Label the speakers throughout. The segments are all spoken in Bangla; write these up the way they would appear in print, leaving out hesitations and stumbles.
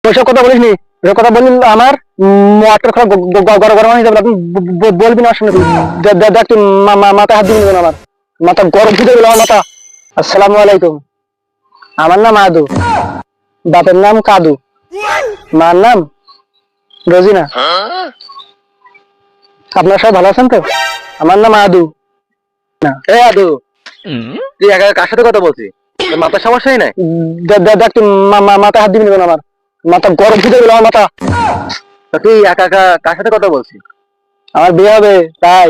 Speaker 1: ওইসব কথা বলিস নি, ওইসব কথা বললি আমার মাথার গরম হয়ে যাবে। বলবি না শুনে তুই। দেখ তুই মাথায় হাত দিবি না আমার মাথা গরম ফুটে গেল আমার মাথা। আসসালামু আলাইকুম, আমার নাম আদু, বাপের নাম কাদু, মার নাম রোজিনা। আপনারা সবাই ভালো আছেন তো? আমার নাম আদু। না
Speaker 2: এই আদু, তুই একা কার সাথে কথা বলছিস? তোর মাথার সমস্যাই নাই?
Speaker 1: দেখ তুই মাথায় হাত দিবি না আমার মাথা গরম ফুটে গেল আমার মাথা।
Speaker 2: তা তুই একা একা কার সাথে কথা বলছিস?
Speaker 1: আমার বিয়ে হবে তাই।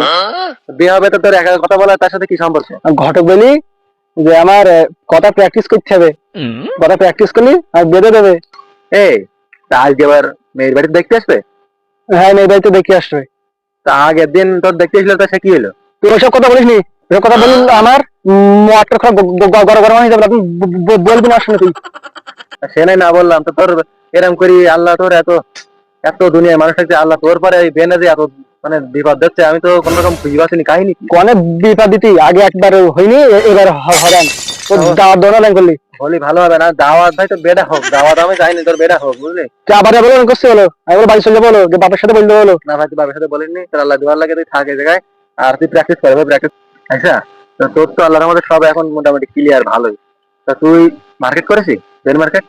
Speaker 2: বিয়ে হবে তো তোর একা একা কথা বলা তার সাথে কি সম্পর্ক?
Speaker 1: ঘটক বলি যে আমার কথা প্র্যাকটিস করতে হবে, কথা প্র্যাকটিস করলি আর বেঁধে দেবে।
Speaker 2: এই, তা আজকে এবার মেয়ের বাড়িতে দেখতে আসবে?
Speaker 1: হ্যাঁ মেয়ে বাড়িতে দেখে আসবে।
Speaker 2: তা আগের দিন তোর দেখতে এসেছিল, তা সে কি হলো?
Speaker 1: তুই ওইসব কথা বলিস নি, ওইসব কথা বললি আমার মাথার গরম হয়ে যাবে। আপনি বলবি না শুনে তুই।
Speaker 2: তা সে নাই না বললাম তো, তোর এরম করি আল্লাহ তোর এত এত দুনিয়ায় মানুষ থাকছে, আল্লাহ তোর পরে এই বেনে যে এত মানে বিপদ দিচ্ছে, আমি তো কোন রকম বুঝতে পারছি কাহিনী কি।
Speaker 1: অনেক বিপদ দিতি আগে একবার হয়নি, এবার হবেন। দাওয়াত দোনা করলি
Speaker 2: বলি ভালো হবে না, দাওয়াত ভাই তো বেড়া হোক, দাওয়াত আমি চাইনি, তোর বেড়া হোক বুঝলি।
Speaker 1: তুই আবার বলো করছে বলো, আমি বলো বাড়ি চলে বলো যে বাপের সাথে বলতে বলো।
Speaker 2: না ভাই, তুই বাবার সাথে বলিনি, তোর আল্লাহ দুয়ার লাগে, তুই থাক এই জায়গায়, আর তুই প্র্যাকটিস করবে প্র্যাকটিস। আচ্ছা, তো তোর তো আল্লাহর মধ্যে সব এখন মোটামুটি ক্লিয়ার ভালোই। তা তুই মার্কেট করেছিস? বের মার্কেট?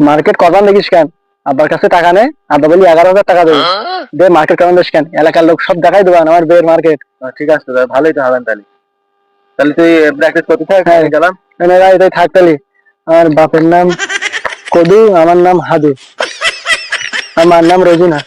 Speaker 1: মার্কেট করবান দেখিস কেন? আব্বার কাছে টাকা নেই, আব্বা বলি 11,000 টাকা দেবে, দে মার্কেট করবান দেখিস কেন? এলাকার লোক সব দেখাই দেবেন আমার বের মার্কেট।
Speaker 2: ঠিক আছে, তাহলে ভালোই তো হবেন তাহলে। তাহলে তুই প্র্যাকটিস করতে থাক,
Speaker 1: হ্যাঁ
Speaker 2: আমি গেলাম।
Speaker 1: তাই থাকতালি। আমার বাপের নাম কদু, আমার নাম হাদু, আমার নাম রোজিনা।